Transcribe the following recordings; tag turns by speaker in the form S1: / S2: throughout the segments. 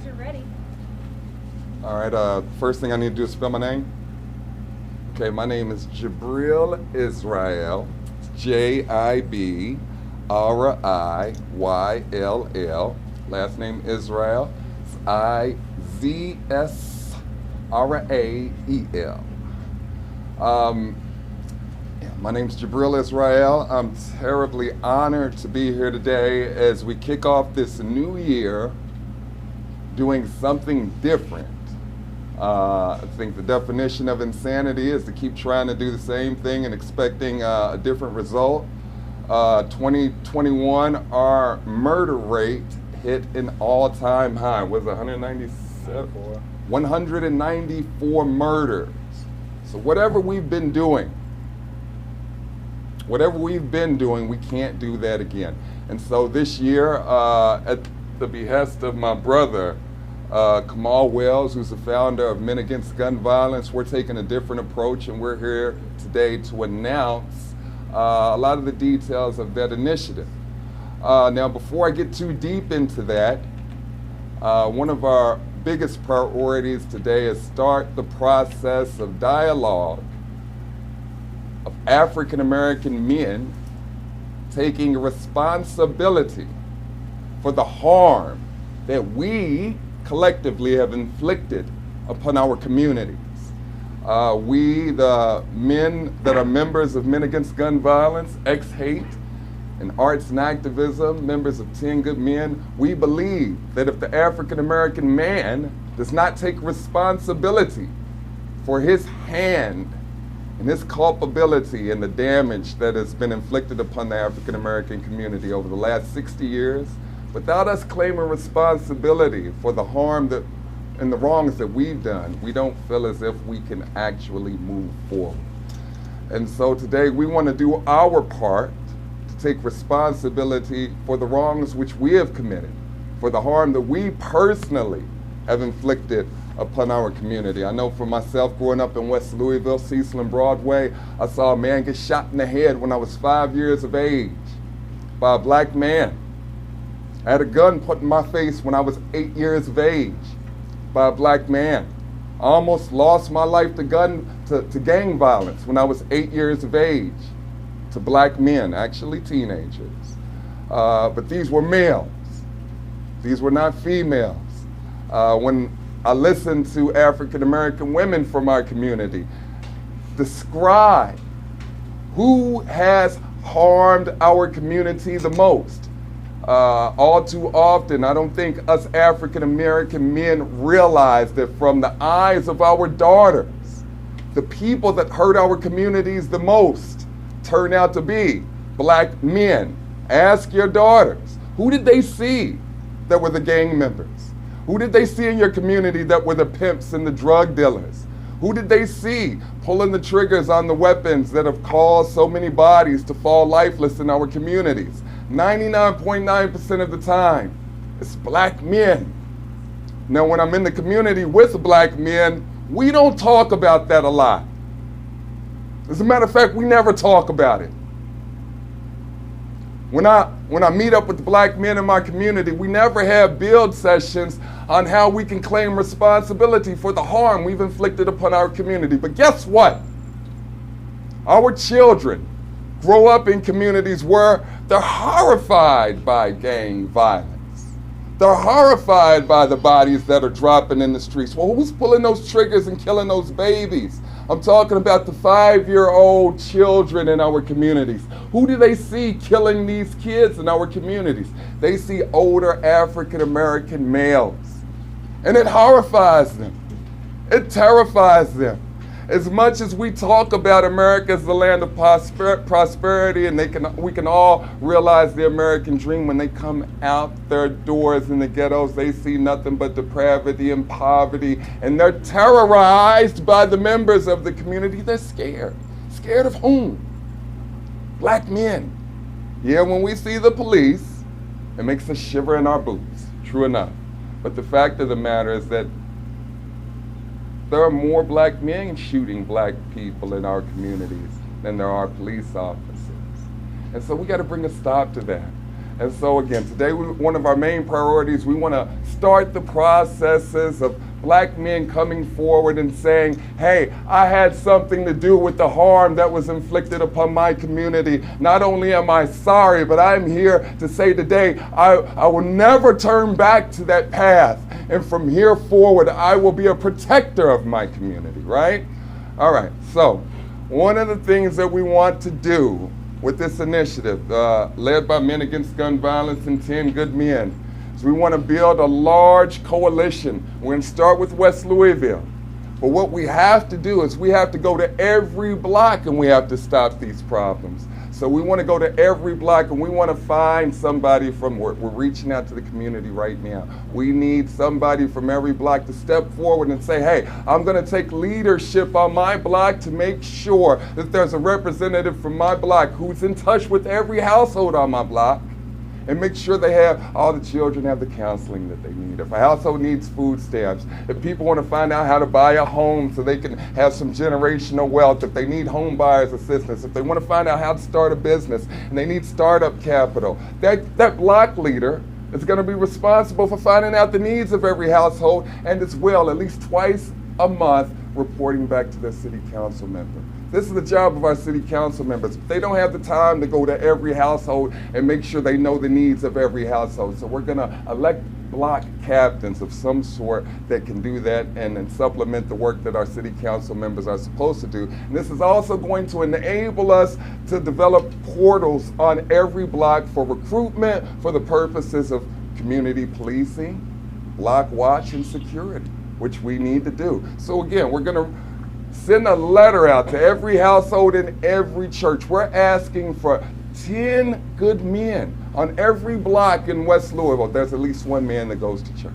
S1: guys are ready.
S2: All right, first thing I need to do is spell my name. Okay, my name is Jibril Israel. Jibrill. Last name Israel. It's Izsrael. My name's Jibril Israel. I'm terribly honored to be here today as we kick off this new year doing something different. I think the definition of insanity is to keep trying to do the same thing and expecting a different result. 2021, our murder rate hit an all-time high. Was it 197? 194 murders. So whatever we've been doing, we can't do that again. And so this year, at the behest of my brother, Kamal Wells, who's the founder of Men Against Gun Violence, we're taking a different approach, and we're here today to announce a lot of the details of that initiative. Now, before I get too deep into that, one of our biggest priorities today is start the process of dialogue of African American men taking responsibility for the harm that we collectively have inflicted upon our communities. We, the men that are members of Men Against Gun Violence, Ex-Hate, and Arts and Activism, members of 10 Good Men, we believe that if the African American man does not take responsibility for his hand and his culpability and the damage that has been inflicted upon the African American community over the last 60 years, without us claiming responsibility for the harm that and the wrongs that we've done, we don't feel as if we can actually move forward. And so today we want to do our part to take responsibility for the wrongs which we have committed, for the harm that we personally have inflicted upon our community. I know for myself, growing up in West Louisville, Cecil and Broadway, I saw a man get shot in the head when I was 5 years of age by a black man. I had a gun put in my face when I was 8 years of age by a black man. I almost lost my life to gang violence when I was 8 years of age to black men, actually teenagers. But these were males. These were not females. When I listened to African American women from our community describe who has harmed our community the most, all too often, I don't think us African American men realize that from the eyes of our daughters, the people that hurt our communities the most turn out to be black men. Ask your daughters, who did they see that were the gang members? Who did they see in your community that were the pimps and the drug dealers? Who did they see pulling the triggers on the weapons that have caused so many bodies to fall lifeless in our communities? 99.9% of the time, it's black men. Now, when I'm in the community with black men, we don't talk about that a lot. As a matter of fact, we never talk about it. When I meet up with the black men in my community, we never have build sessions on how we can claim responsibility for the harm we've inflicted upon our community. But guess what? Our children grow up in communities where they're horrified by gang violence. They're horrified by the bodies that are dropping in the streets. Well, who's pulling those triggers and killing those babies? I'm talking about the 5-year-old children in our communities. Who do they see killing these kids in our communities? They see older African American males. And it horrifies them. It terrifies them. As much as we talk about America as the land of prosperity, and we can all realize the American dream, when they come out their doors in the ghettos, they see nothing but depravity and poverty, and they're terrorized by the members of the community. They're scared. Scared of whom? Black men. Yeah, when we see the police, it makes us shiver in our boots, true enough. But the fact of the matter is that there are more black men shooting black people in our communities than there are police officers. And so we got to bring a stop to that. And so again, today one of our main priorities, we want to start the processes of black men coming forward and saying, hey, I had something to do with the harm that was inflicted upon my community. Not only am I sorry, but I'm here to say today, I will never turn back to that path. And from here forward, I will be a protector of my community, right? All right, so one of the things that we want to do with this initiative, led by Men Against Gun Violence and 10 Good Men, we want to build a large coalition. We're going to start with West Louisville. But what we have to do is we have to go to every block and we have to stop these problems. So we want to go to every block and we want to find somebody from, we're reaching out to the community right now. We need somebody from every block to step forward and say, hey, I'm going to take leadership on my block to make sure that there's a representative from my block who's in touch with every household on my block, and make sure they have, all the children have the counseling that they need. If a household needs food stamps, if people want to find out how to buy a home so they can have some generational wealth, if they need home buyers assistance, if they want to find out how to start a business and they need startup capital, that block leader is going to be responsible for finding out the needs of every household, and as well, at least twice a month, reporting back to their city council member. This is the job of our city council members. They don't have the time to go to every household and make sure they know the needs of every household. So we're going to elect block captains of some sort that can do that and then supplement the work that our city council members are supposed to do. And this is also going to enable us to develop portals on every block for recruitment for the purposes of community policing, block watch, and security, which we need to do. So again, we're going to send a letter out to every household in every church. We're asking for 10 good men on every block in West Louisville. There's at least one man that goes to church,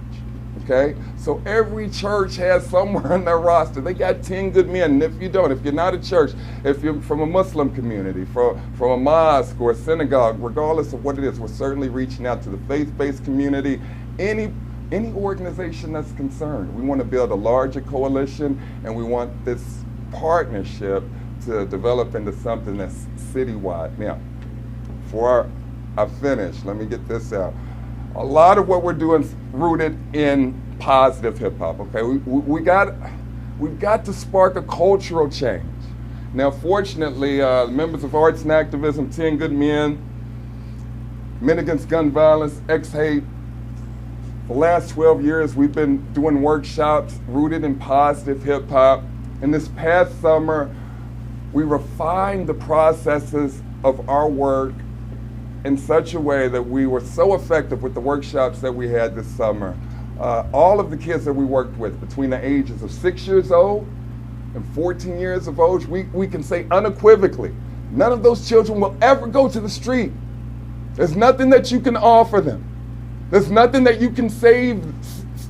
S2: okay? So every church has somewhere on their roster, they got 10 good men. And if you don't, if you're not a church, if you're from a Muslim community, from a mosque or a synagogue, regardless of what it is, we're certainly reaching out to the faith-based community, any organization that's concerned. We want to build a larger coalition, and we want this partnership to develop into something that's citywide. Now, before I finish, let me get this out. A lot of what we're doing is rooted in positive hip hop, okay? We've got to spark a cultural change. Now, fortunately, members of Arts and Activism, 10 Good Men, Men Against Gun Violence, X-Hate, the last 12 years, we've been doing workshops rooted in positive hip hop. And this past summer, we refined the processes of our work in such a way that we were so effective with the workshops that we had this summer. All of the kids that we worked with between the ages of 6 years old and 14 years of age, we can say unequivocally, none of those children will ever go to the street. There's nothing that you can offer them. There's nothing that you can save,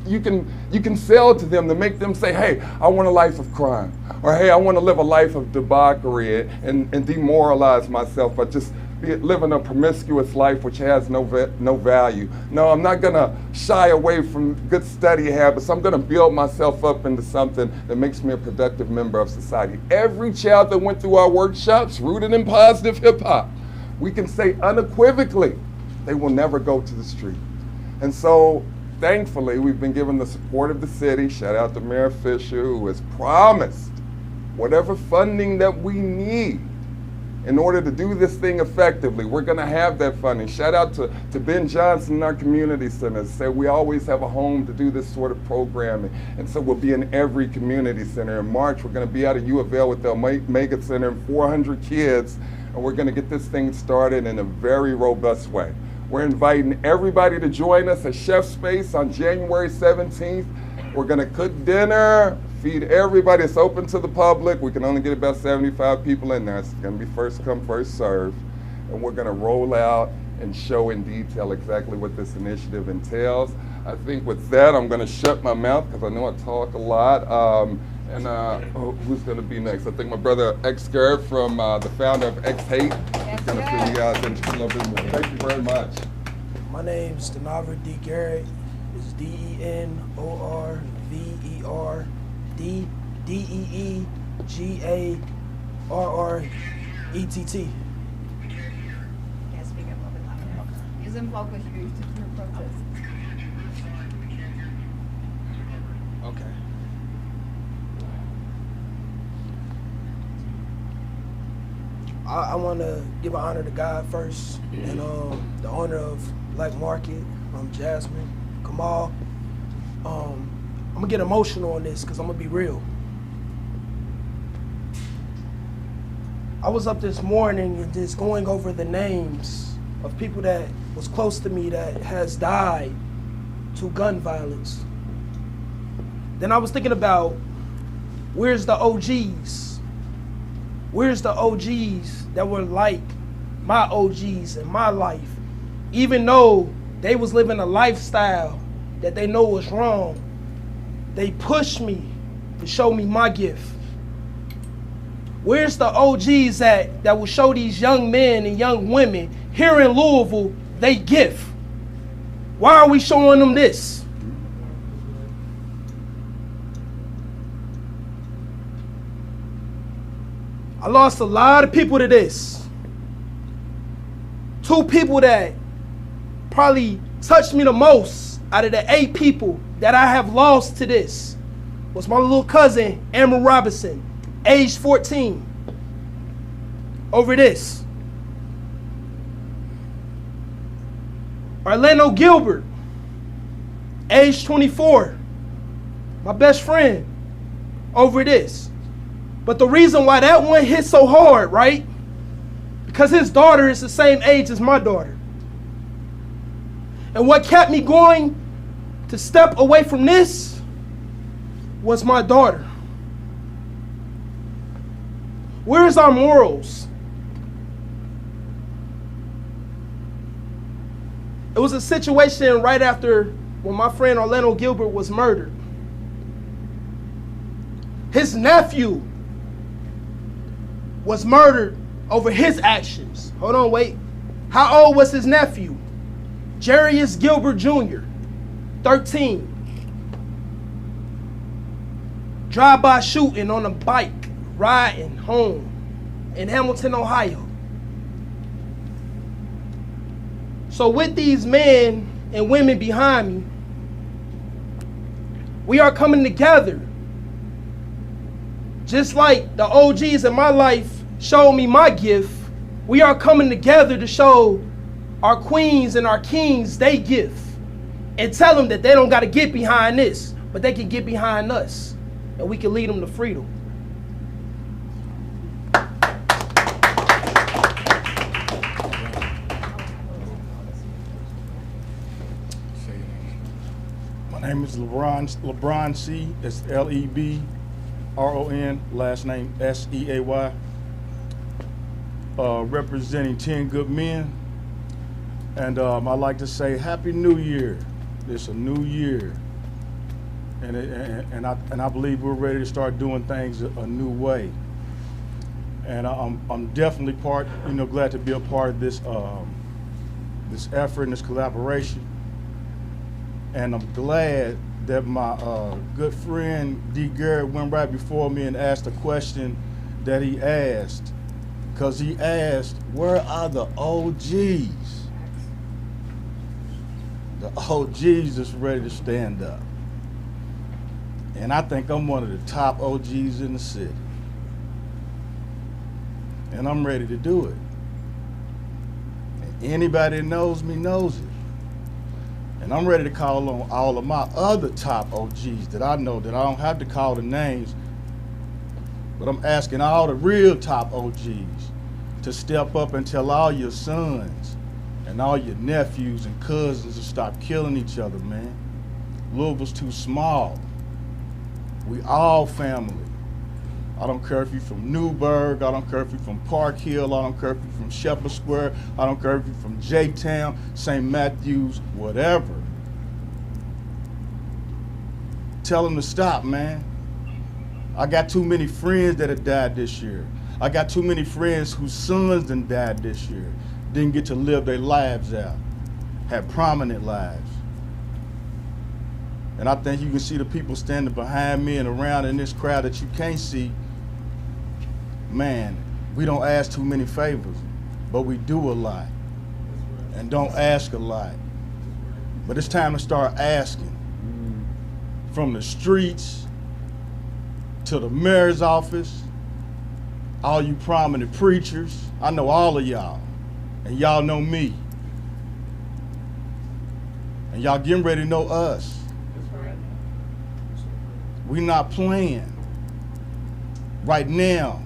S2: you can sell to them to make them say, hey, I want a life of crime. Or hey, I want to live a life of debauchery and demoralize myself by just living a promiscuous life which has no value. No, I'm not going to shy away from good study habits. I'm going to build myself up into something that makes me a productive member of society. Every child that went through our workshops, rooted in positive hip hop, we can say unequivocally, they will never go to the street. And so, thankfully, we've been given the support of the city. Shout out to Mayor Fisher, who has promised whatever funding that we need in order to do this thing effectively. We're going to have that funding. Shout out to Ben Johnson in our community centers. Said we always have a home to do this sort of programming. And so we'll be in every community center. In March, we're going to be out of U of L with the Mega Center and 400 kids. And we're going to get this thing started in a very robust way. We're inviting everybody to join us at Chef Space on January 17th. We're going to cook dinner, feed everybody. It's open to the public. We can only get about 75 people in there. It's going to be first come, first serve. And we're going to roll out and show in detail exactly what this initiative entails. I think with that, I'm going to shut my mouth because I know I talk a lot. Who's going to be next? I think my brother X Garrett from the founder of X-Hate is going to fill you guys in just a little bit more. Thank you very much.
S1: My name is Denarver D. Garrett. It's DENORVERDEEGARRETT.
S3: in focus groups to protest.
S1: Okay. I want to give an honor to God first, and the owner of Black Market, Jasmine, Kamal. I'm gonna get emotional on this because I'm gonna be real. I was up this morning and just going over the names of people that was close to me that has died to gun violence. Then I was thinking about, where's the OGs? Where's the OGs that were like my OGs in my life? Even though they was living a lifestyle that they know was wrong, they pushed me to show me my gift. Where's the OGs that will show these young men and young women here in Louisville they gift? Why are we showing them this? I lost a lot of people to this. 2 people that probably touched me the most out of the 8 people that I have lost to this was my little cousin, Amber Robinson, age 14, over this. Orlando Gilbert, age 24, my best friend, over this. But the reason why that one hit so hard, right? Because his daughter is the same age as my daughter. And what kept me going to step away from this was my daughter. Where's our morals? It was a situation right after when my friend Orlando Gilbert was murdered. His nephew was murdered over his actions. Hold on, wait. How old was his nephew? Jarius Gilbert Jr., 13. Drive-by shooting on a bike, riding home in Hamilton, Ohio. So with these men and women behind me, we are coming together. Just like the OGs in my life showed me my gift, we are coming together to show our queens and our kings they gift and tell them that they don't got to get behind this, but they can get behind us and we can lead them to freedom.
S4: My name is LeBron C. It's LeBron, last name Seay. Representing 10 Good Men. And I'd like to say Happy New Year. It's a new year. And I believe we're ready to start doing things a new way. And I'm definitely glad to be a part of this this effort and this collaboration. And I'm glad that my good friend D. Garrett went right before me and asked the question that he asked. Because he asked, where are the OGs? The OGs that's ready to stand up. And I think I'm one of the top OGs in the city. And I'm ready to do it. And anybody that knows me knows it. And I'm ready to call on all of my other top OGs that I know that I don't have to call the names, but I'm asking all the real top OGs to step up and tell all your sons and all your nephews and cousins to stop killing each other, man. Louisville's too small. We all family. I don't care if you're from Newburgh, I don't care if you're from Park Hill, I don't care if you're from Shepherd Square, I don't care if you're from J-Town, St. Matthews, whatever. Tell them to stop, man. I got too many friends that have died this year. I got too many friends whose sons done died this year, didn't get to live their lives out, had prominent lives. And I think you can see the people standing behind me and around in this crowd that you can't see. Man, we don't ask too many favors, but we do a lot. and don't ask a lot. But it's time to start asking. From the streets to the mayor's office, all you prominent preachers, I know all of y'all, and y'all know me. And y'all getting ready to know us. We not playing. Right now,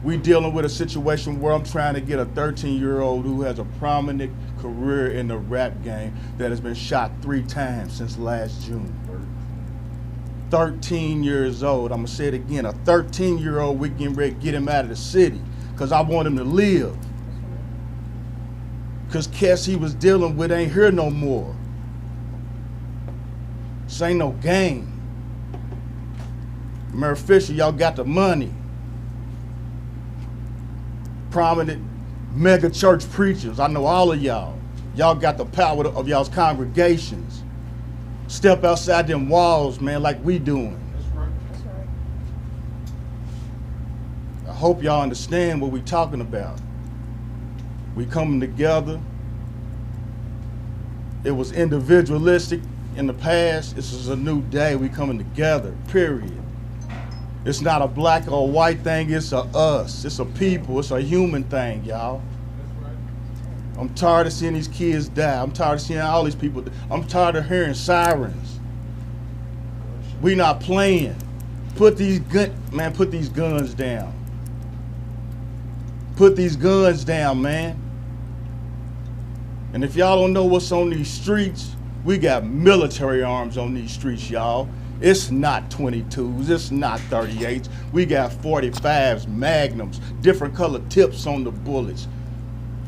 S4: we dealing with a situation where I'm trying to get a 13-year-old who has a prominent career in the rap game that has been shot 3 times since last June. 13 years old. I'm gonna say it again. A 13-year-old, we getting ready to get him out of the city because I want him to live. Because cats he was dealing with ain't here no more. This ain't no game. Mayor Fisher, y'all got the money. Prominent mega church preachers, I know all of y'all. Y'all got the power of y'all's congregations. Step outside them walls, man, like we doing.
S3: That's right.
S4: I hope y'all understand what we talking about. We coming together. It was individualistic in the past. This is a new day. We coming together, period. It's not a black or white thing, it's a us. It's a people, it's a human thing, y'all. I'm tired of seeing these kids die. I'm tired of seeing all these people. I'm tired of hearing sirens. We not playing. Put these guns down. Put these guns down, man. And if y'all don't know what's on these streets, we got military arms on these streets, y'all. It's not 22s, it's not 38s. We got 45s, magnums, different color tips on the bullets.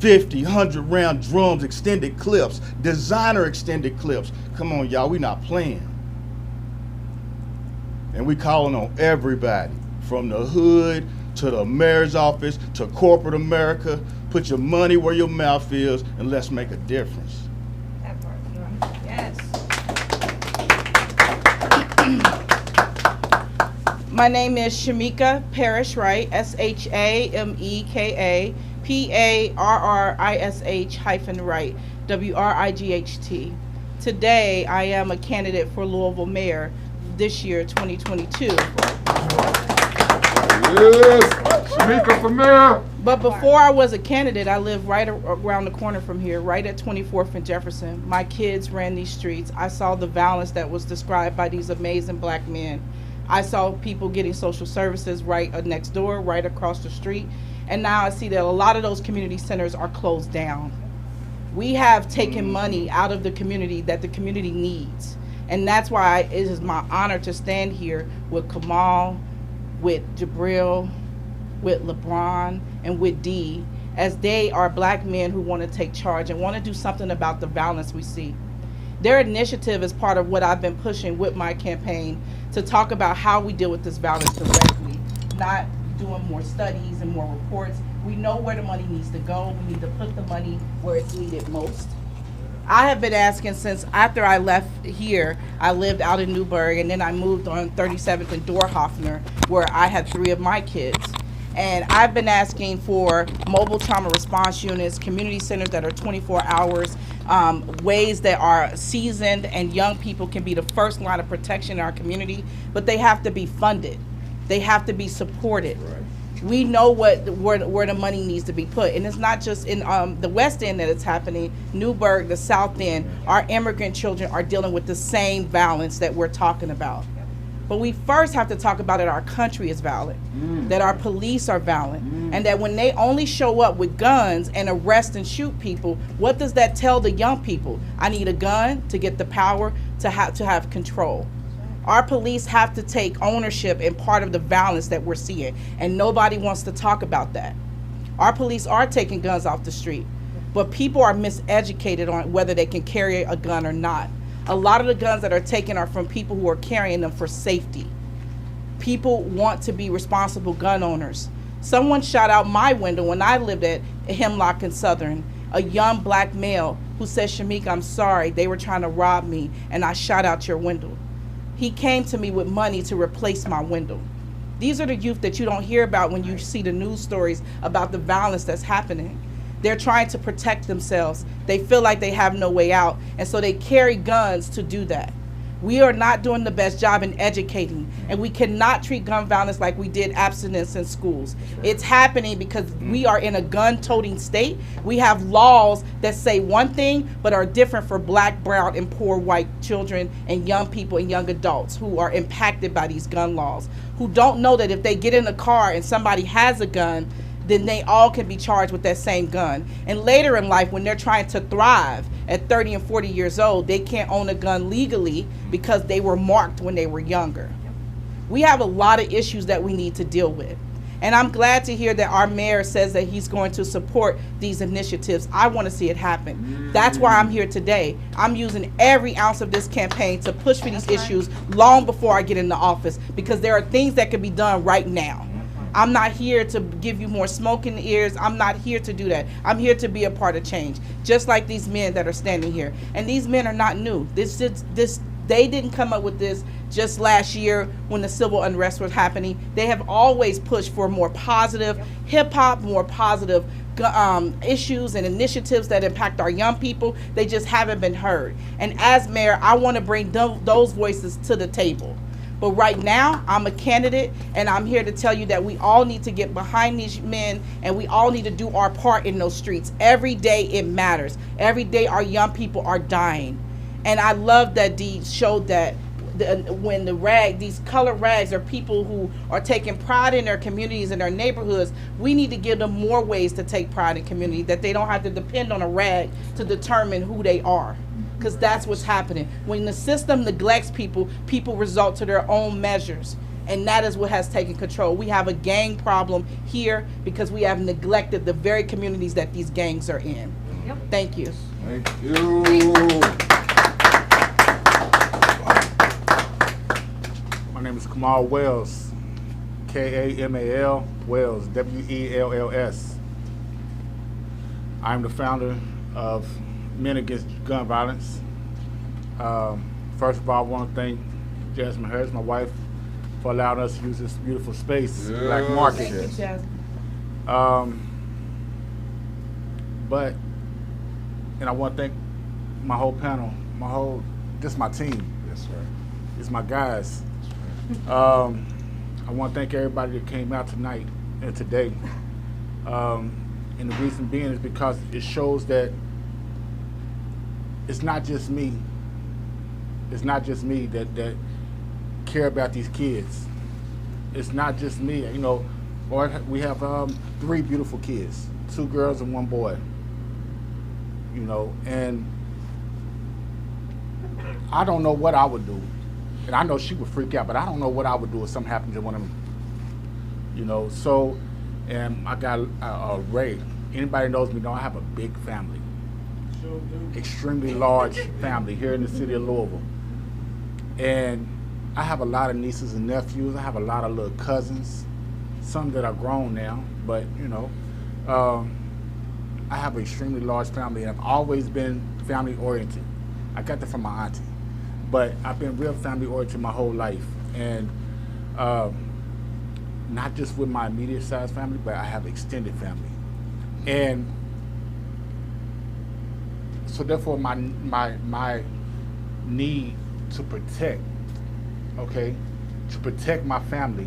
S4: 50, 100 round drums, extended clips, designer extended clips. Come on, y'all, we not playing. And we calling on everybody, from the hood to the mayor's office to corporate America. Put your money where your mouth is and let's make a difference.
S3: That part, right. Yes.
S5: My name is Shamika Parrish Wright, SHAMEKA PARRISH-Wright, WRIGHT. Today, I am a candidate for Louisville Mayor this year, 2022.
S2: Yes, Shamika for mayor.
S5: But before I was a candidate, I lived right around the corner from here, right at 24th and Jefferson. My kids ran these streets. I saw the violence that was described by these amazing black men. I saw people getting social services right next door, right across the street. And now I see that a lot of those community centers are closed down. We have taken money out of the community that the community needs. And that's why it is my honor to stand here with Kamal, with Jabril, with LeBron, and with Dee, as they are black men who want to take charge and want to do something about the violence we see. Their initiative is part of what I've been pushing with my campaign to talk about how we deal with this violence directly, not doing more studies and more reports. We know where the money needs to go. We need to put the money where it's needed most. I have been asking since after I left here. I lived out in Newburgh, and then I moved on 37th and Dorhoffner, where I had 3 of my kids. And I've been asking for mobile trauma response units, community centers that are 24 hours, ways that are seasoned and young people can be the first line of protection in our community, but they have to be funded. They have to be supported. Right. We know where the money needs to be put, and it's not just in the West End that it's happening. Newburgh, the South End, our immigrant children are dealing with the same violence that we're talking about. But we first have to talk about that our country is violent, that our police are violent, and that when they only show up with guns and arrest and shoot people, what does that tell the young people? I need a gun to get the power to have control. Our police have to take ownership in part of the violence that we're seeing, and nobody wants to talk about that. Our police are taking guns off the street, but people are miseducated on whether they can carry a gun or not. A lot of the guns that are taken are from people who are carrying them for safety. People want to be responsible gun owners. Someone shot out my window when I lived at Hemlock and Southern, a young black male who said, "Shamika, I'm sorry, they were trying to rob me and I shot out your window." He came to me with money to replace my window. These are the youth that you don't hear about when you see the news stories about the violence that's happening. They're trying to protect themselves. They feel like they have no way out, and so they carry guns to do that. We are not doing the best job in educating, and we cannot treat gun violence like we did abstinence in schools. It's happening because we are in a gun-toting state. We have laws that say one thing, but are different for black, brown, and poor white children and young people and young adults who are impacted by these gun laws, who don't know that if they get in a car and somebody has a gun, then they all can be charged with that same gun. And later in life, when they're trying to thrive at 30 and 40 years old, they can't own a gun legally because they were marked when they were younger. We have a lot of issues that we need to deal with. And I'm glad to hear that our mayor says that he's going to support these initiatives. I want to see it happen. That's why I'm here today. I'm using every ounce of this campaign to push for these issues long before I get into office, because there are things that can be done right now. I'm not here to give you more smoke in the ears. I'm not here to do that. I'm here to be a part of change, just like these men that are standing here. And these men are not new. They didn't come up with this just last year when the civil unrest was happening. They have always pushed for more positive hip-hop, more positive issues and initiatives that impact our young people. They just haven't been heard. And as mayor, I want to bring those voices to the table. But right now, I'm a candidate, and I'm here to tell you that we all need to get behind these men, and we all need to do our part in those streets. Every day it matters. Every day our young people are dying. And I love that Dee showed that when these color rags are people who are taking pride in their communities and their neighborhoods, we need to give them more ways to take pride in community, that they don't have to depend on a rag to determine who they are. Because that's what's happening. When the system neglects people, people resort to their own measures. And that is what has taken control. We have a gang problem here because we have neglected the very communities that these gangs are in.
S3: Yep.
S5: Thank you.
S2: Thank you.
S4: My name is Kamal Wells, K-A-M-A-L, Wells, W-E-L-L-S. I'm the founder of Men Against Gun Violence. First of all, I want to thank Jasmine Harris, my wife, for allowing us to use this beautiful space, Black Market.
S5: Thank you, Jasmine.
S4: And I want to thank my whole panel, just my team.
S2: That's right.
S4: It's my guys. I want to thank everybody that came out tonight and today. And the reason being is because it shows that it's not just me. It's not just me that care about these kids. It's not just me. You know, we have 3 beautiful kids, 2 girls and 1 boy. You know, and I don't know what I would do. And I know she would freak out, but I don't know what I would do if something happened to one of them. You know, so, and I got Ray. Anybody knows me know I have a big family. Extremely large family here in the city of Louisville. And I have a lot of nieces and nephews. I have a lot of little cousins, some that are grown now, but you know, I have an extremely large family, and I've always been family oriented. I got that from my auntie, but I've been real family oriented my whole life, and not just with my immediate sized family, but I have extended family. And so therefore my need to protect, okay, to protect my family,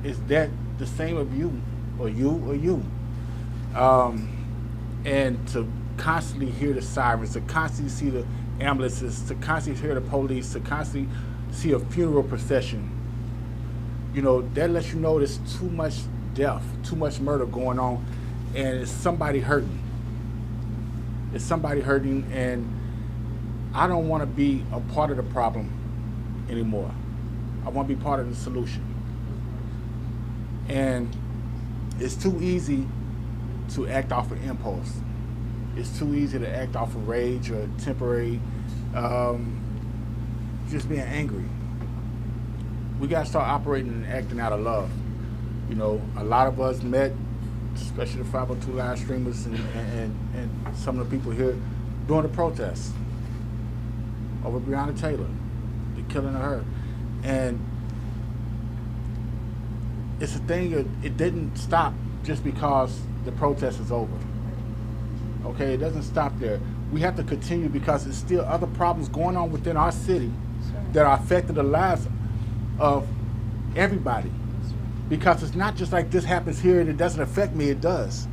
S4: is that the same of you, or you, or you. And to constantly hear the sirens, to constantly see the ambulances, to constantly hear the police, to constantly see a funeral procession, you know, that lets you know there's too much death, too much murder going on, and it's somebody hurting. It's somebody hurting, and I don't want to be a part of the problem anymore. I want to be part of the solution. And it's too easy to act off of impulse. It's too easy to act off of rage or temporary, just being angry. We got to start operating and acting out of love. You know, a lot of us met, especially the 502 live streamers and some of the people here, during the protests over Breonna Taylor, the killing of her. And it's a thing. It didn't stop just because the protest is over. Okay, it doesn't stop there. We have to continue because there's still other problems going on within our city that are affecting the lives of everybody. Because it's not just like this happens here and it doesn't affect me, it does.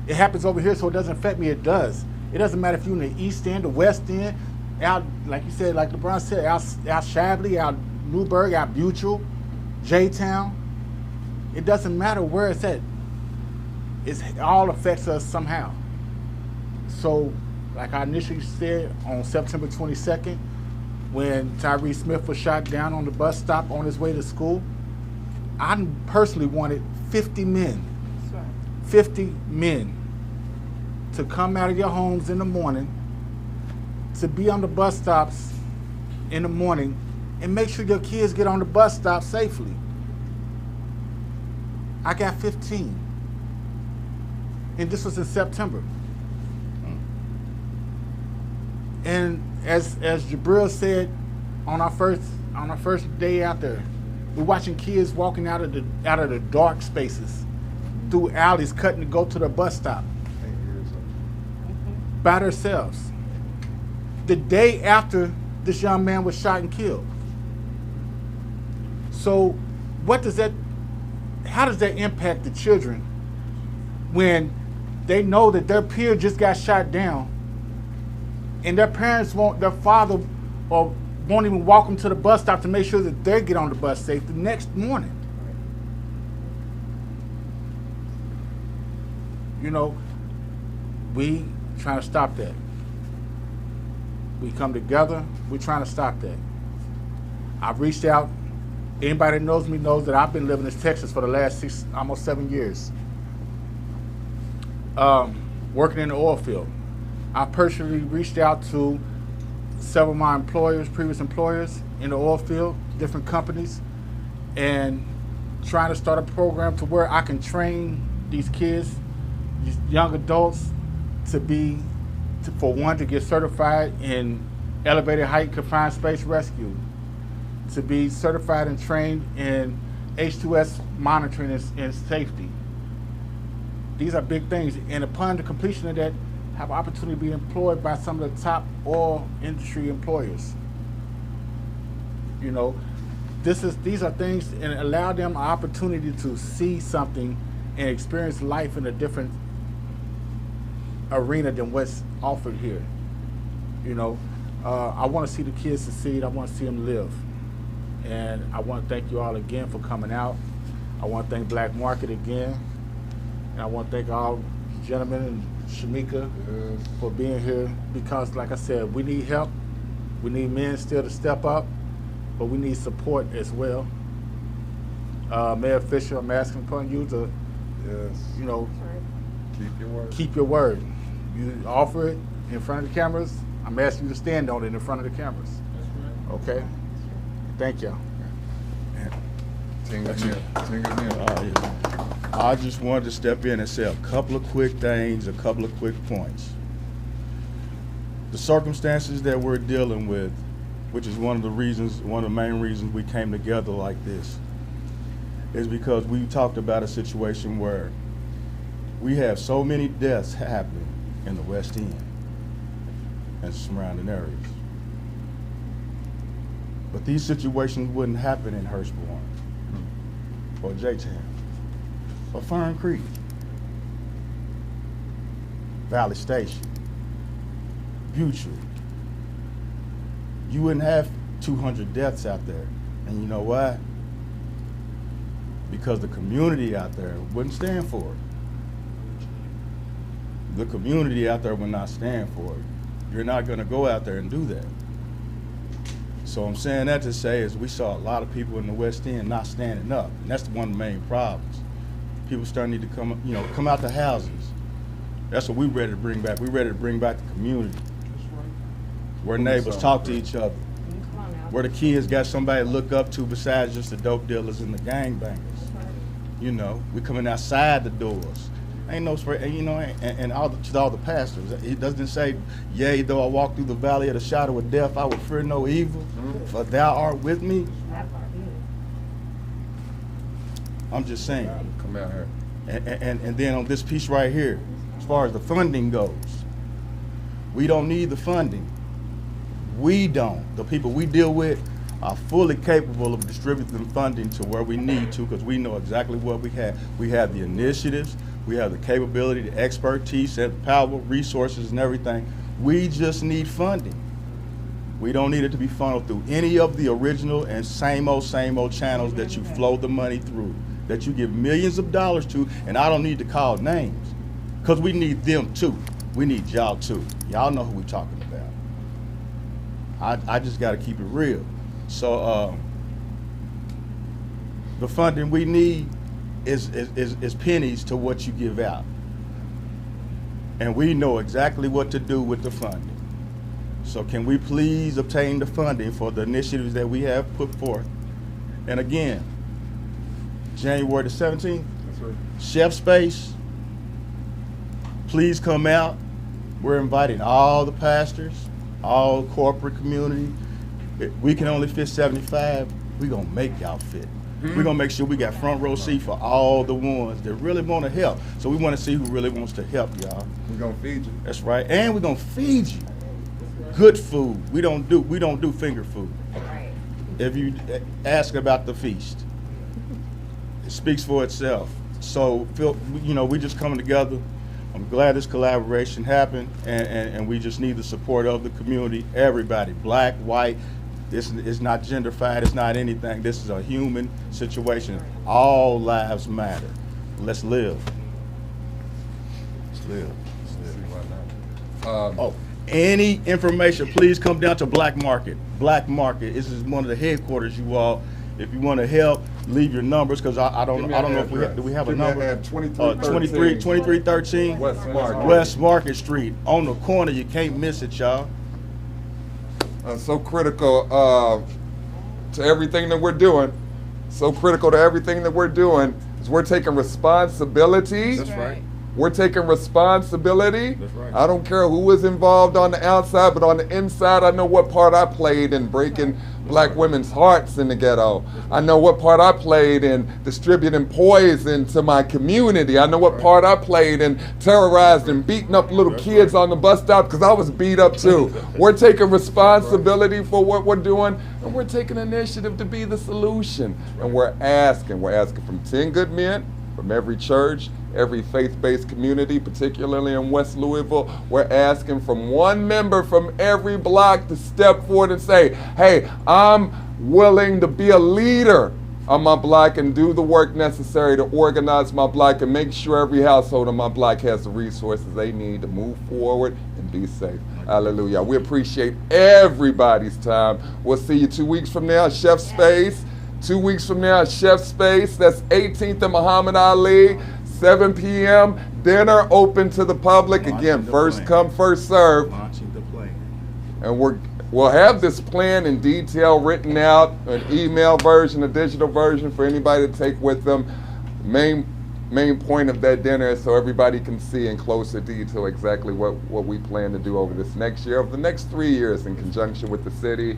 S4: It happens over here, so it doesn't affect me, it does. It doesn't matter if you're in the East End, the West End, out, like you said, like LeBron said, out Shabley, out Newburgh, out Butchell, J-Town. It doesn't matter where it's at. It all affects us somehow. So, like I initially said, on September 22nd, when Tyree Smith was shot down on the bus stop on his way to school, I personally wanted 50 men, 50 men to come out of your homes in the morning, to be on the bus stops in the morning, and make sure your kids get on the bus stop safely. I got 15. And this was in September. And as Jabril said, on our first day out there, we're watching kids walking out of the dark spaces, through alleys, cutting to go to the bus stop by themselves. The day after this young man was shot and killed. So, how does that impact the children when they know that their peer just got shot down, and their parents their father won't even walk them to the bus stop to make sure that they get on the bus safe the next morning? You know, we trying to stop that. We come together, we're trying to stop that. I've reached out. Anybody that knows me knows that I've been living in Texas for the last almost 7 years. Working in the oil field. I personally reached out to several of my previous employers in the oil field, different companies, and trying to start a program to where I can train these kids, these young adults, to get certified in elevated height confined space rescue, to be certified and trained in H2S monitoring and safety. These are big things, and upon the completion of that, have opportunity to be employed by some of the top oil industry employers. You know, these are things, and allow them an opportunity to see something and experience life in a different arena than what's offered here. You know, I want to see the kids succeed. I want to see them live. And I want to thank you all again for coming out. I want to thank Black Market again. And I want to thank all gentlemen and Shamika for being here, because like I said, we need help. We need men still to step up, but we need support as well. Mayor Fisher, I'm asking upon you to, you know,
S2: Keep your word.
S4: keep your word. You offer it in front of the cameras, I'm asking you to stand on it in front of the cameras. Okay? Thank you.
S2: I
S4: I just wanted to step in and say a couple of quick things, a couple of quick points. The circumstances that we're dealing with, which is one of the main reasons we came together like this, is because we talked about a situation where we have so many deaths happening in the West End and surrounding areas. But these situations wouldn't happen in Hurstbourne or J-Town or Fern Creek, Valley Station, Butchell. You wouldn't have 200 deaths out there. And you know why? Because the community out there wouldn't stand for it. The community out there would not stand for it. You're not going to go out there and do that. So I'm saying that to say is we saw a lot of people in the West End not standing up, and that's one of the main problems. People starting to come out the houses. That's what we're ready to bring back. We're ready to bring back the community, where neighbors talk to each other, where the kids got somebody to look up to besides just the dope dealers and the gangbangers. You know, we coming outside the doors. Ain't no spray, you know, and to all the pastors. It doesn't say, yea, though I walk through the valley of the shadow of death, I will fear no evil, for thou art with me. I'm just saying.
S2: Come out here.
S4: And then on this piece right here, as far as the funding goes, we don't need the funding. We don't. The people we deal with are fully capable of distributing funding to where we need to, because we know exactly what we have. We have the initiatives, we have the capability, the expertise, the power, resources, and everything. We just need funding. We don't need it to be funneled through any of the original and same old channels that you flow the money through, that you give millions of dollars to, and I don't need to call names, because we need them too. We need y'all too. Y'all know who we're talking about. I just got to keep it real. So the funding we need is pennies to what you give out. And we know exactly what to do with the funding. So can we please obtain the funding for the initiatives that we have put forth? And again, January the 17th,
S2: That's right.
S4: Chef Space, please come out. We're inviting all the pastors, all corporate community. We can only fit 75. We're gonna make y'all fit. We're gonna make sure we got front row seat for all the ones that really want to help. So we want to see who really wants to help y'all.
S2: We're gonna feed you.
S4: That's right. And we're gonna feed you good food. We don't do finger food.
S3: Right.
S4: If you ask about the feast, it speaks for itself. So, we just coming together. I'm glad this collaboration happened, and we just need the support of the community, everybody, black, white. This is not genderfied, it's not anything. This is a human situation. All lives matter. Let's live. Let's live. Oh, any information, please come down to Black Market. Black Market. This is one of the headquarters, you all. If you want to help, leave your numbers, because I don't know if we have a number. 2313
S2: West Market.
S4: West Market Street on the corner. You can't miss it, y'all.
S2: So critical to everything that we're doing. So critical to everything that we're doing is we're taking responsibility.
S4: That's right.
S2: We're taking responsibility.
S4: That's right.
S2: I don't care who was involved on the outside, but on the inside, I know what part I played in breaking black women's hearts in the ghetto. I know what part I played in distributing poison to my community. I know what part I played in terrorizing and beating up little kids on the bus stop, because I was beat up too. We're taking responsibility for what we're doing, and we're taking initiative to be the solution. And we're asking from 10 good men from every church, every faith-based community, particularly in West Louisville. We're asking from one member from every block to step forward and say, hey, I'm willing to be a leader on my block and do the work necessary to organize my block and make sure every household on my block has the resources they need to move forward and be safe. Hallelujah. We appreciate everybody's time. We'll see you 2 weeks from now, Chef Space. 2 weeks from now, Chef Space. That's 18th and Muhammad Ali. 7 p.m. Dinner open to the public. Again, first come, first serve.
S4: Launching the plane.
S2: And we'll have this plan in detail written out, an email version, a digital version for anybody to take with them. Main point of that dinner is so everybody can see in closer detail exactly what we plan to do over this next year, over the next 3 years, in conjunction with the city,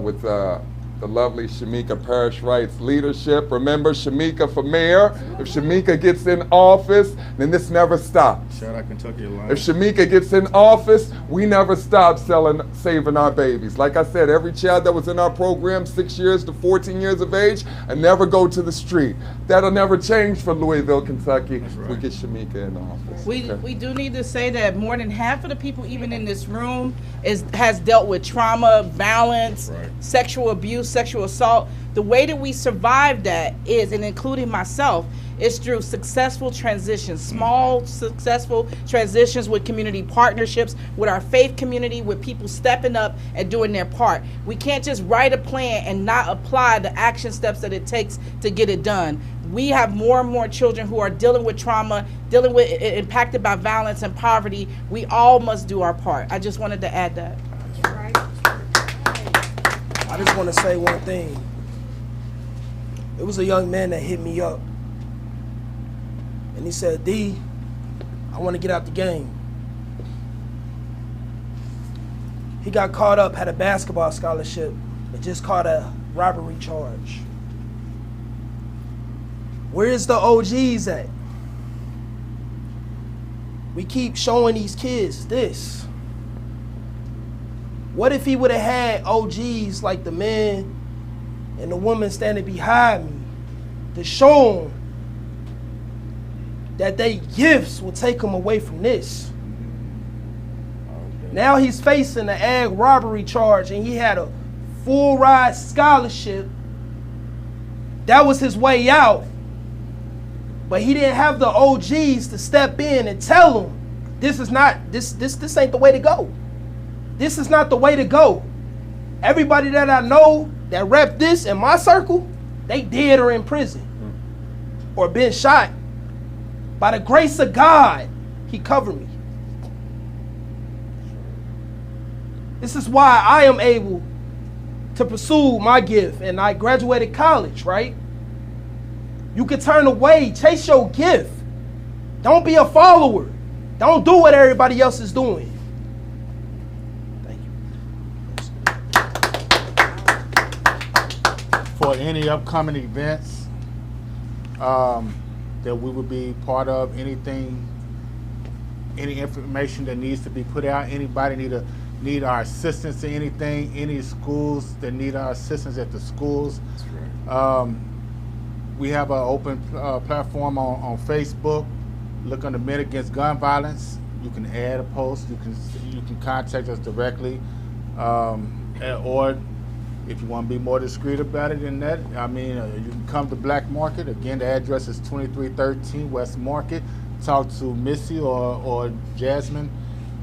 S2: with the lovely Shamika Parish Rights leadership. Remember, Shamika for mayor. If Shamika gets in office, then this never stops.
S4: Shout out Kentucky Alliance.
S2: If Shamika gets in office, we never stop saving our babies. Like I said, every child that was in our program, 6 years to 14 years of age, and never go to the street. That'll never change for Louisville, Kentucky.
S4: right.
S2: We get Shamika in office.
S5: We do need to say that more than half of the people even in this room has dealt with trauma, violence,
S4: Right.
S5: sexual abuse, sexual assault. The way that we survive that is, and including myself, is through successful transitions, small successful transitions with community partnerships, with our faith community, with people stepping up and doing their part. We can't just write a plan and not apply the action steps that it takes to get it done. We have more and more children who are dealing with trauma, dealing with impacted by violence and poverty. We all must do our part. I just wanted to add that.
S3: Right.
S1: I just want to say one thing. It was a young man that hit me up. And he said, D, I want to get out the game. He got caught up, had a basketball scholarship, but just caught a robbery charge. Where's the OGs at? We keep showing these kids this. What if he would have had OGs like the man and the woman standing behind me to show them that they gifts will take him away from this? Now he's facing an ag robbery charge and he had a full ride scholarship. That was his way out. But he didn't have the OGs to step in and tell him this is not this ain't the way to go. This is not the way to go. Everybody that I know that rep this in my circle, they dead or in prison or been shot. By the grace of God, he covered me. This is why I am able to pursue my gift, and I graduated college, right? You can turn away, chase your gift. Don't be a follower. Don't do what everybody else is doing. Thank you.
S4: For any upcoming events that we would be part of, anything, any information that needs to be put out, anybody need our assistance in anything, any schools that need our assistance at the schools.
S2: That's right.
S4: We have an open platform on Facebook. Look under Men Against Gun Violence. You can add a post. You can contact us directly, or if you want to be more discreet about it than that, I mean, you can come to Black Market. Again, the address is 2313 West Market. Talk to Missy or Jasmine,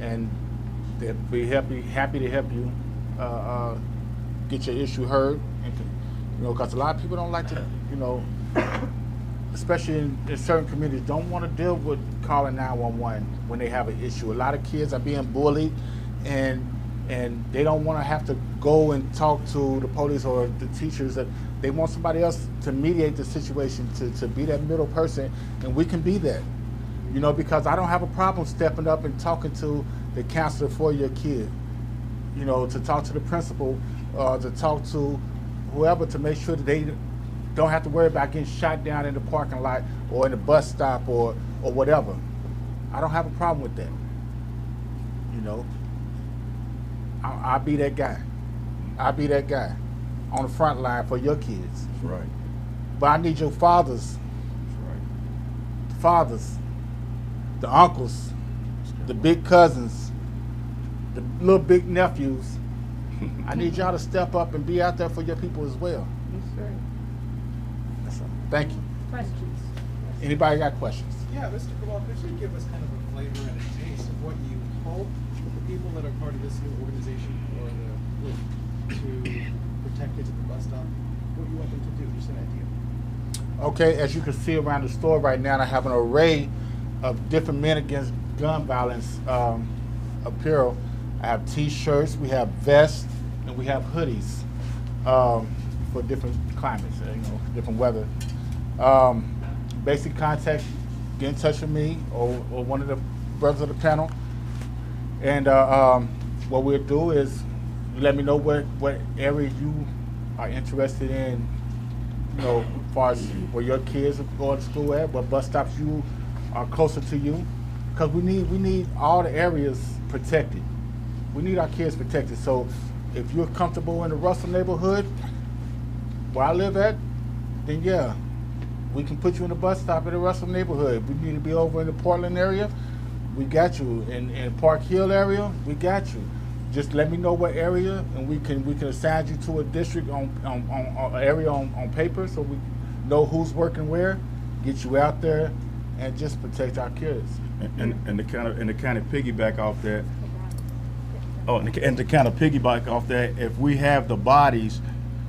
S4: and they'll be happy to help you get your issue heard. And, because a lot of people don't like to, especially in certain communities, don't want to deal with calling 911 when they have an issue. A lot of kids are being bullied, and they don't want to have to go and talk to the police or the teachers. That they want somebody else to mediate the situation, to be that middle person, and we can be that. Because I don't have a problem stepping up and talking to the counselor for your kid. To talk to the principal, to talk to whoever, to make sure that they don't have to worry about getting shot down in the parking lot or in the bus stop or whatever. I don't have a problem with that. I'll be that guy. I'll be that guy on the front line for your kids.
S2: That's right.
S4: But I need your fathers,
S2: That's right.
S4: the fathers, the uncles, the big cousins, the little big nephews. I need y'all to step up and be out there for your people as well. That's all. Thank you.
S3: Questions?
S4: Anybody got questions?
S6: Yeah, Mr. Kamal, could you give us kind of a flavor and a taste of what you hope the people that are part of this new organization or the group to protect kids at the bus stop, what you want them to do? Just an idea.
S4: Okay, as you can see around the store right now, I have an array of different Men Against Gun Violence apparel. I have T-shirts, we have vests, and we have hoodies for different climates, different weather. Basic contact, get in touch with me or one of the brothers of the panel. And what we'll do is let me know what area you are interested in, as far as where your kids are going to school at, what bus stops you are closer to you. Because we need all the areas protected. We need our kids protected. So if you're comfortable in the Russell neighborhood, where I live at, then yeah, we can put you in a bus stop in the Russell neighborhood. If we need to be over in the Portland area, we got you. In Park Hill area, we got you. Just let me know what area, and we can assign you to a district on area on paper, so we know who's working where. Get you out there, and just protect our kids.
S7: And to kind of piggyback off that. Oh, and to kind of piggyback off that, if we have the bodies,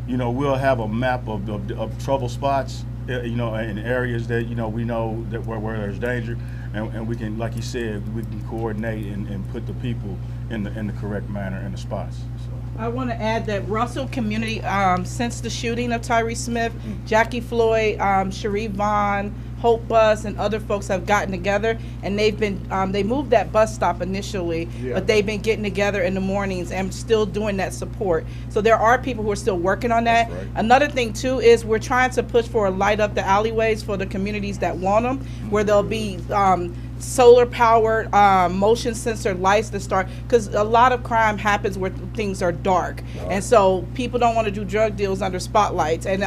S7: we'll have a map of trouble spots, in areas that we know that where there's danger, and we can, like you said, we can coordinate and put the people in the correct manner in the spots. So.
S5: I want to add that Russell community, since the shooting of Tyree Smith, Jackie Floyd, Sharif Vaughn, Hope Bus and other folks have gotten together, and they've been they moved that bus stop initially, but they've been getting together in the mornings and still doing that support. So there are people who are still working on that.
S4: That's right.
S5: Another thing too is we're trying to push for a light up the alleyways for the communities that want them, where there'll be solar powered motion sensor lights that start, because a lot of crime happens where things are dark, and so people don't want to do drug deals under spotlights, and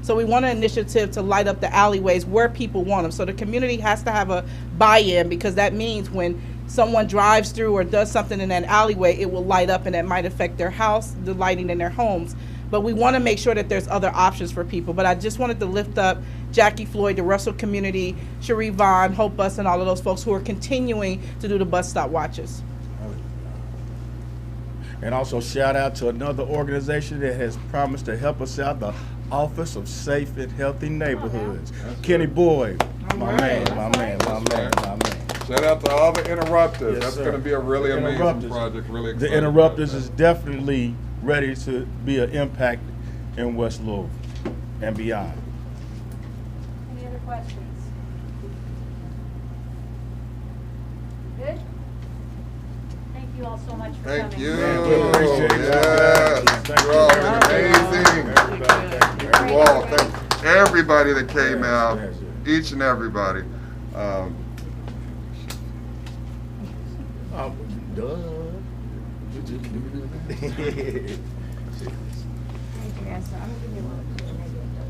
S5: so we want an initiative to light up the alleyways where people want them. So the community has to have a buy-in, because that means when someone drives through or does something in that alleyway, it will light up, and that might affect their house, the lighting in their homes. But we want to make sure that there's other options for people. But I just wanted to lift up Jackie Floyd, the Russell community, Cherie Vaughn, Hope Bus, and all of those folks who are continuing to do the bus stop watches.
S7: And also shout out to another organization that has promised to help us out, the Office of Safe and Healthy Neighborhoods. Kenny Boyd, my man.
S2: Shout out to all the interrupters.
S7: Yes,
S2: That's
S7: sir.
S2: going to be a really
S7: The
S2: amazing
S7: Interrupters.
S2: project. Really
S7: The
S2: excited about
S7: Interrupters
S2: that.
S7: is definitely ready to be an impact in West Louisville and beyond.
S3: Any other questions? Good? Thank you all so much for coming.
S2: Thank you.
S7: Man, we appreciate it.
S2: Yes.
S7: Thank
S2: You all
S7: you.
S2: been amazing.
S7: Everybody,
S2: You all, thank everybody that came out,
S7: Yes,
S2: each and everybody.
S3: Thank you, guys. So I'm gonna give you a little clue, maybe a little.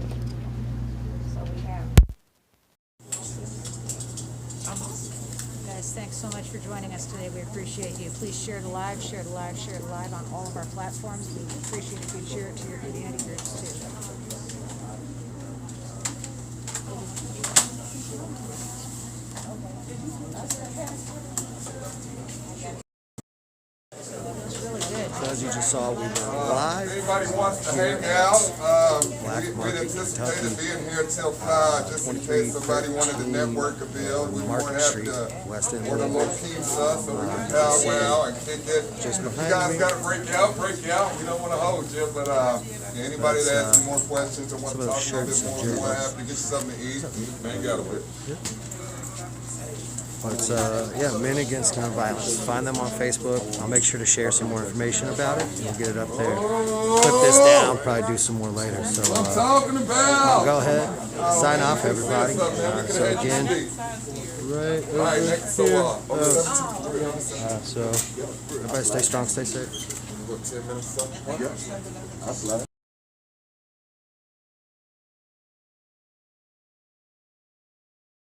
S3: So we have.
S8: Guys, thanks so much for joining us today. We appreciate you. Please share it live, share it live, share it live on all of our platforms. We appreciate if you share it to your community groups too. It's really good.
S9: As you just saw, we were live.
S2: Anybody wants to hang out,
S9: Black
S2: we
S9: Market,
S2: anticipated
S9: Kentucky.
S2: being here till 5, just in case somebody wanted to
S9: 2313
S2: network a bill. We
S9: Market
S2: won't have
S9: Street,
S2: to
S9: West End
S2: order a little
S9: Louisville.
S2: pizza so we can powwow and kick it.
S9: Just
S2: If you
S9: behind
S2: guys
S9: me.
S2: gotta break out, break out. We don't wanna hold you, but, anybody that has some more questions or want
S9: some
S2: to
S9: of
S2: talk
S9: those
S2: a little
S9: shirts
S2: bit
S9: that
S2: more,
S9: Jared
S2: want to
S9: likes.
S2: have to get you something to eat, hang out with.
S9: But yeah, Men Against Gun Violence. Find them on Facebook. I'll make sure to share some more information about it. We'll get it up there. Clip this down. Probably do some more later. So
S2: I'm talking about.
S9: go ahead. Sign off, everybody.
S2: What's up, man? We can
S9: So
S2: have you
S9: again,
S2: speak.
S9: right
S2: All right,
S9: over
S2: next so
S9: here. So everybody stay strong, stay safe.
S2: What, 10 minutes or something?